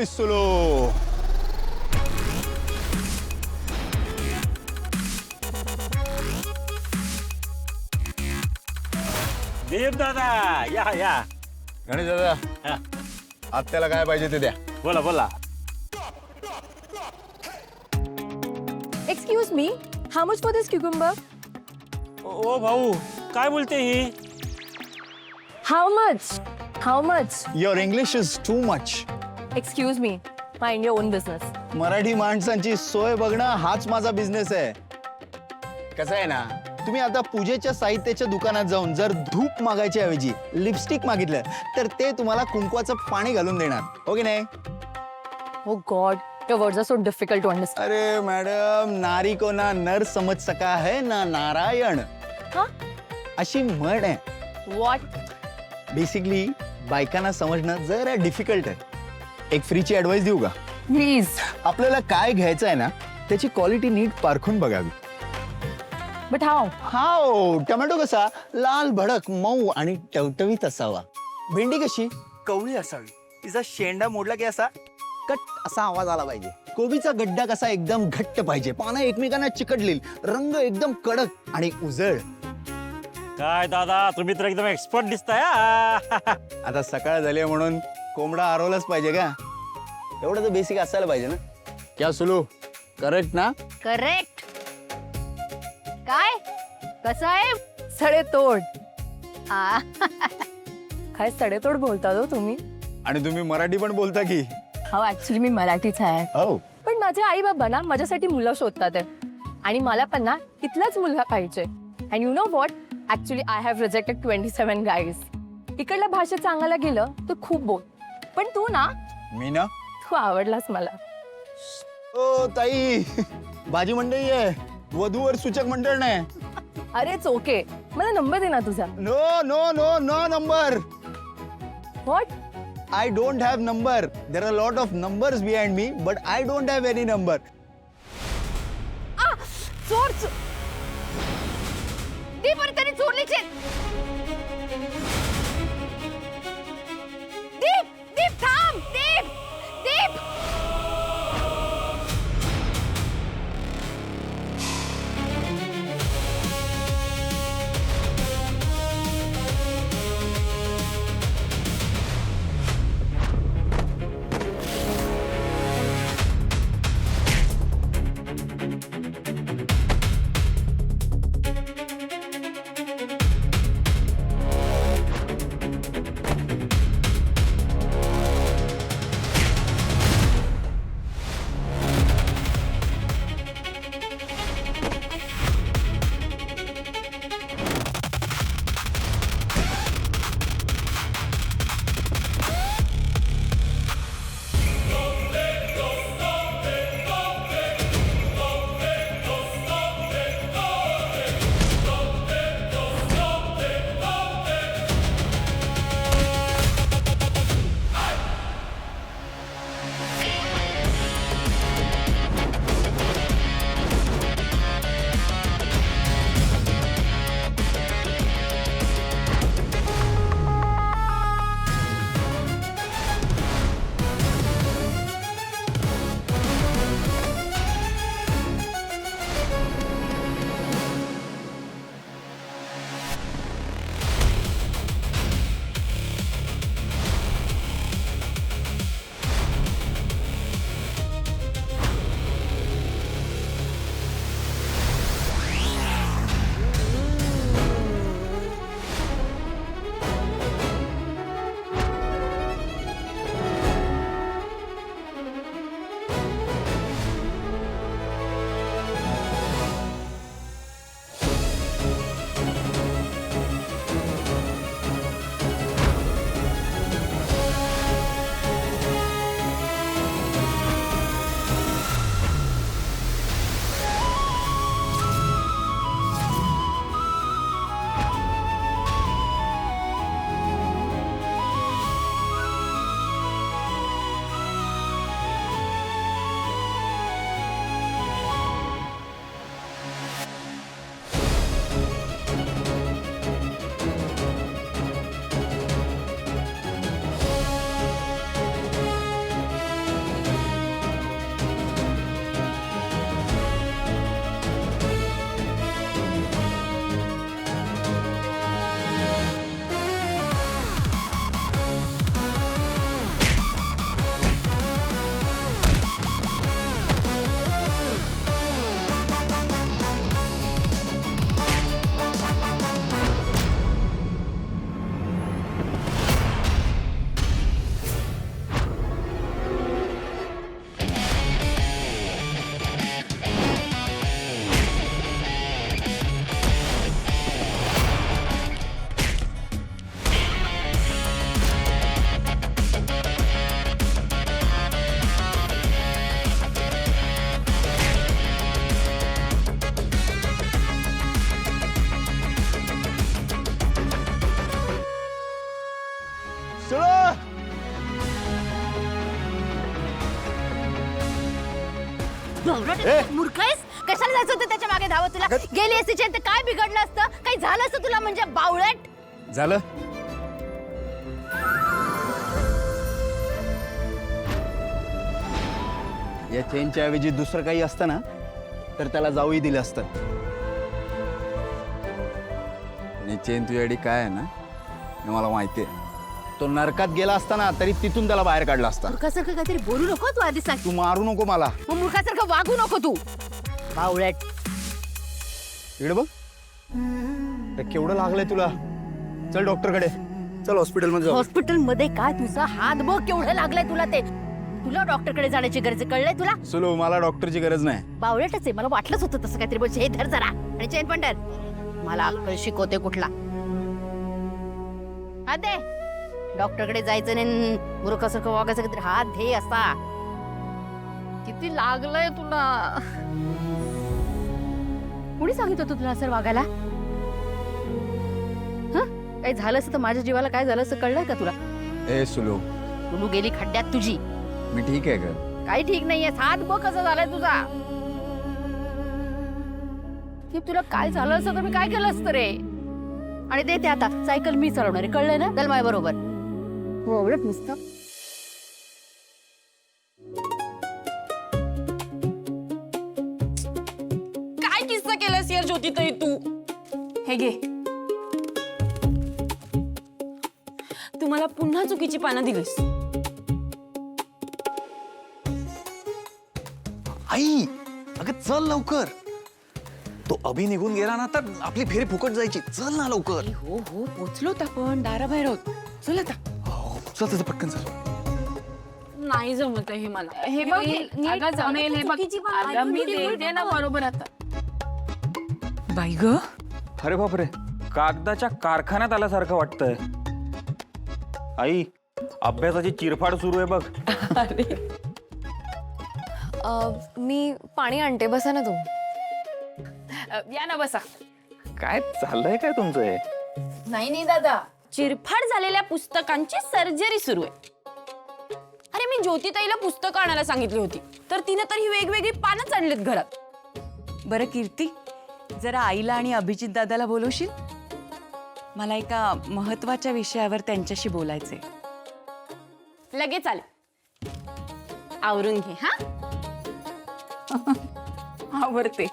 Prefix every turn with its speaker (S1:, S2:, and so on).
S1: माय सुलो.
S2: देव दादा या या.
S1: गणेश दादा,
S2: हा,
S1: आत्याला काय पाहिजे ते द्या.
S2: बोला बोला.
S3: Excuse me, how much for this cucumber?
S2: ओ भाऊ काय बोलते ही?
S3: How much? How much?
S1: Your English is too much.
S3: Excuse me, mind your own business.
S1: Marathi माणसांची सोय बघणं हाच माझा बिझनेस आहे. कसं आहे ना, तुम्ही आता पूजेच्या साहित्याच्या दुकानात जाऊन जर धूप मागायच्या ऐवजी लिपस्टिक मागितलं तर ते तुम्हाला कुंकवाचं पाणी घालून देणार, हो की नाही?
S3: Oh God, your words are so difficult to understand.
S1: अरे मॅडम, नारी को ना नर समझ सका है ना नारायण,
S3: Huh?
S1: अशी म्हण आहे.
S3: What?
S1: बेसिकली बायकांना समजणं जरा डिफिकल्ट आहे. एक फ्रीची ऍडवाइस देऊ का?
S3: Please.
S1: आपल्याला काय घ्यायचं आहे ना त्याची क्वालिटी नीट पारखून बघावी.
S3: But how?
S1: हाव, टोमॅटो कसा लाल भडक मऊ आणि टवटवीत असावा. भेंडी कशी कवळी असावी. तिचा शेंडा मोडला की असा कट असा आवाज आला पाहिजे. कोबीचा गड्डा कसा एकदम घट्ट पाहिजे. पानं एकमेकांना चिकटलेली, रंग एकदम कडक आणि उजळ.
S2: काय दादा तुम्ही तर एकदम एक्सपर्ट दिसताय हा.
S1: आता सकाळ झाली म्हणून कोंबडा हरवलाच पाहिजे का? एवढं तर बेसिक असायला पाहिजे ना. क्या सुलू, करेक्ट ना?
S3: Correct. काय? कसं आहे? सडेतोड. आ. काय सडेतोड बोलता हो तुम्ही?
S1: आणि तुम्ही मराठी पण बोलता की?
S3: हो, ऍक्च्युली मी मराठीच आहे.
S1: हो.
S3: पण माझे आई बाबा ना माझ्यासाठी मुलं शोधतात आहे. आणि मला पण ना इथलाच मुलगा पाहिजे. And you know what, actually I have rejected 27 guys. इकडल्या भाषेत सांगायला गेलं तर खूप बोल, पण तू ना,
S1: मी ना?
S3: तू आवडलास मला.
S1: ओ ताई, भाजी मंडई आहे, वधूवर सूचक मंडळ नाही.
S3: अरेच ओके, मला नंबर दे ना तुझा.
S1: No no no no number.
S3: What?
S1: I don't have number. There are a lot of numbers behind me, but I don't have any number.
S3: चोर दीप आणि त्याने चोरली चेन. दीप, दीप थांब. दीप, दीप.
S4: मूर्ख आहेस? कशाला जायचं होतं त्याच्या मागे धावत तुला? गेली असती तर काय बिघडलं असतं? काही झालं असतं तुला म्हणजे बावळट?
S1: झालं या चेनच्या ऐवजी दुसरं काही असतं ना तर त्याला जाऊही दिलं असतं. आणि चेन तुझ्यासाठी काय आहे ना हे मला माहिती आहे. तो नरकात गेला असताना तरी तिथून त्याला बाहेर काढला असता.
S4: मूर्खासारखं काहीतरी बोलू नको तू आधी सांग.
S1: तू मारू नको मला.
S4: मग मूर्खासारखं वागू नको तू बावळट.
S1: इकडे बघ ते केवढं लागलंय तुला. चल डॉक्टरकडे चल हॉस्पिटलमध्ये जाऊ.
S4: हॉस्पिटल मध्ये काय तुझा हात बघ केवढं लागलंय तुला ते. तुला डॉक्टरकडे जाण्याची गरज आहे, कळलंय तुला?
S1: सुलो मला डॉक्टरची गरज नाही.
S4: बावळटच आहे, मला वाटलंच होतं तसं काहीतरी बोलशील. हे धर जरा आणि चेन पण धर. मला अक्कल शिकवते कुठला. हात दे. डॉक्टरकडे जायचं नाही, मूर्खासारखं वागायचं काहीतरी हात दे असा. किती लागलंय तुला. कुणी सांगितलं होतं तुला असं वागायला? हं? काही झालं असतं तर माझ्या जीवाला काय झालं असं कळलंय का तुला?
S1: ए सुलो
S4: तुलू गेली खड्ड्यात तुझी.
S1: मी ठीक आहे का?
S4: काही ठीक नाहीये. हात बघ कसा झालाय तुझा. की तुला काय झालं असतं तर मी काय केलं असतं रे. आणि देते आता सायकल मी चालवणार आहे, कळलंय ना? चल माझ्या बरोबर. हो एवढंच नुसतं.
S5: काय किस्सा केलास यार ज्योतिताई तू. हे घे, तू मला पुन्हा चुकीची पानं दिलीस.
S1: आई अगं चल लवकर. तो अभि निघून गेला ना तर आपली फेरी फुकट जायची. चल ना लवकर.
S5: हो हो पोचलोत आपण, दाराबाहेर आहोत. चल आता.
S1: चल त्याचं पटकन चल.
S5: नाही जमत आहे हे मला.
S3: हे बघ अगं जमेल. हे बघ आता मी देते ना बरोबर आता.
S5: बाई ग,
S2: अरे बापरे कागदाच्या कारखान्यात आल्यासारखं वाटतंय. आई अभ्यासाची चिरफाड सुरू आहे बघ.
S3: मी पाणी आणते, बसा ना तुम्ही. या ना बसा.
S2: काय चाललंय काय तुमचं हे?
S3: नाही दादा,
S5: चिरफाड झालेल्या पुस्तकांची सर्जरी सुरू आहे. अरे मी ज्योतिताईला पुस्तकं आणायला सांगितली होती, तर तिने तर ही वेगवेगळी पानच आणलीत घरात.
S6: बरं कीर्ती, जरा आईला आणि अभिजित दादाला बोलवशील? मला एका महत्वाच्या विषयावर त्यांच्याशी बोलायचंय.
S5: लगेच आले. आवरून घे. हा
S3: आवडते.